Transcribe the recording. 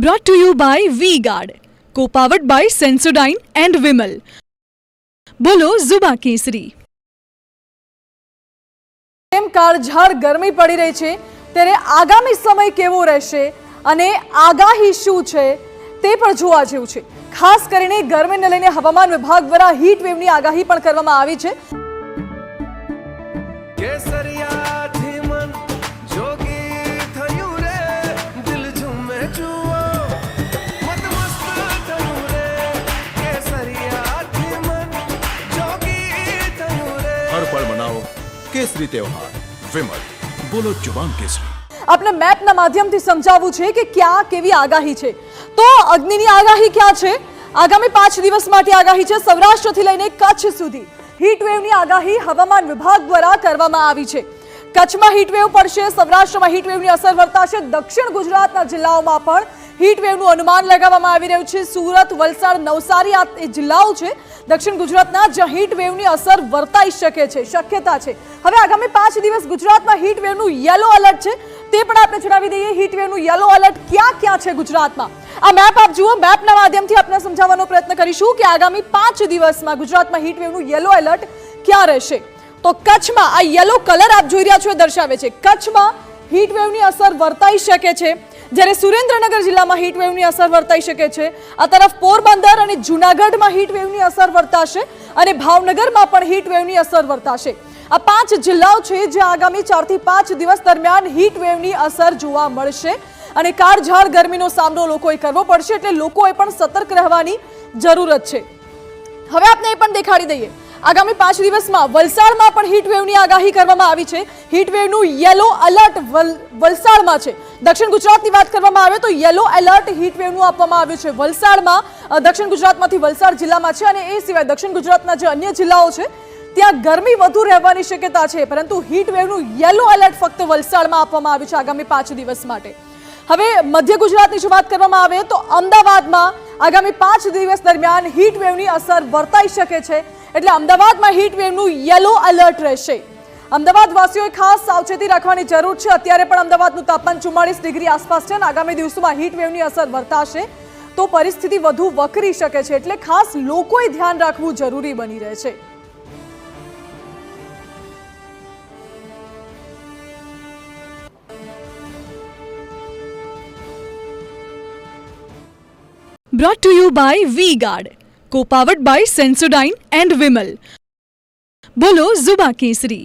Brought to you by V-Guard, co-powered by Sensodyne and Vimal. બોલો ઝુબા કેસરી. એમ કાળઝાળ ગરમી પડી રહી છે ત્યારે આગામી સમય કેવો રહેશે અને આગાહી શું છે તે પણ જોવા જેવું છે. ખાસ કરીને ગરમીને લઈને હવામાન વિભાગ દ્વારા હીટ વેવની આગાહી પણ કરવામાં આવી છે. हर पल मनाओ केसरी त्योहार. विमल, बोलो जुबान केसरी. આપણે મેપના માધ્યમથી સમજાવવું છે કે ક્યાં કેવી આગાહી છે. તો અગ્નિની આગાહી ક્યાં છે? આગામી 5 દિવસ માટે આગાહી છે. સૌરાષ્ટ્રથી લઈને કચ્છ સુધી હીટ વેવની આગાહી હવામાન વિભાગ દ્વારા કરવામાં આવી છે. કચ્છમાં હીટ વેવ પડશે, સૌરાષ્ટ્રમાં હીટ વેવની અસર વર્તાશે, દક્ષિણ ગુજરાતના જિલ્લાઓમાં પણ હીટ વેવનું અનુમાન લગાવવામાં આવી રહ્યું છે. સુરત, વલસાડ, નવસારી આ જિલ્લાઓ છે દક્ષિણ ગુજરાતના જ્યાં હીટ વેવની અસર વર્તાઈ શકે છે, શક્યતા છે. હવે આગામી 5 દિવસ ગુજરાતમાં હીટ વેવનું યલો એલર્ટ છે તે પણ આપણે જણાવી દઈએ. હીટ વેવનું યલો એલર્ટ ક્યાં ક્યાં છે ગુજરાતમાં આ મેપ આપ જુઓ. મેપના માધ્યમથી આપણે સમજાવવાનો પ્રયત્ન કરીશું કે આગામી 5 દિવસમાં ગુજરાતમાં હીટ વેવનું યલો એલર્ટ ક્યાં રહેશે. તો કચ્છમાં આ યલો કલર આપ જોઈ રહ્યા છો એ દર્શાવે છે કચ્છમાં હીટ વેવની અસર વર્તાઈ શકે છે, જ્યારે સુરેન્દ્રનગર જિલ્લામાં હીટ વેવની અસર વર્તાઈ શકે છે. આ તરફ પોરબંદર અને જૂનાગઢમાં હીટ વેવની અસર વર્તાશે અને ભાવનગરમાં પણ હીટ વેવની અસર વર્તાશે. આ 5 જિલ્લાઓ છે જે આગામી 4 થી 5 દિવસ દરમિયાન હીટ વેવની અસર જોવા મળશે અને કાળઝાળ ગરમીનો સામનો લોકોએ કરવો પડશે, એટલે લોકોએ પણ સતર્ક રહેવાની જરૂરત છે. હવે આપણે એ પણ દેખાડી દઈએ આગામી 5 દિવસમાં વલસાડમાં પણ હીટ વેવની આગાહી કરવામાં આવી છે. હીટ વેવનું યલો એલર્ટ વલસાડમાં છે. દક્ષિણ ગુજરાતની વાત કરવામાં આવે તો યલો એલર્ટ હીટ વેવનું આપવામાં આવ્યું છે વલસાડમાં. દક્ષિણ ગુજરાતમાંથી વલસાડ જિલ્લામાં છે અને એ સિવાય દક્ષિણ ગુજરાતના જે અન્ય જિલ્લાઓ છે ત્યાં ગરમી વધુ રહેવાની શક્યતા છે, પરંતુ હીટ વેવનું યલો એલર્ટ ફક્ત વલસાડમાં આપવામાં આવ્યું છે આગામી 5 દિવસ માટે. હવે મધ્ય ગુજરાતની જો વાત કરવામાં આવે તો અમદાવાદમાં આગામી 5 દિવસ દરમિયાન હીટ વેવની અસર વર્તાઈ શકે છે, એટલે અમદાવાદમાં હીટ વેવનું યલો એલર્ટ રહેશે. અમદાવાદ વાસીઓએ ખાસ સાવચેતી રાખવાની જરૂર છે. અત્યારે પણ અમદાવાદનું તાપમાન 44 ડિગ્રી આસપાસ છે અને આગામી દિવસોમાં હીટ વેવની અસર વર્તાશે તો પરિસ્થિતિ વધુ વકરી શકે છે, એટલે ખાસ લોકોએ ધ્યાન રાખવું જરૂરી બની રહે છે. Brought to you by V-Guard, co-powered by Sensodyne and Vimal. બોલો ઝુબા કેસરી.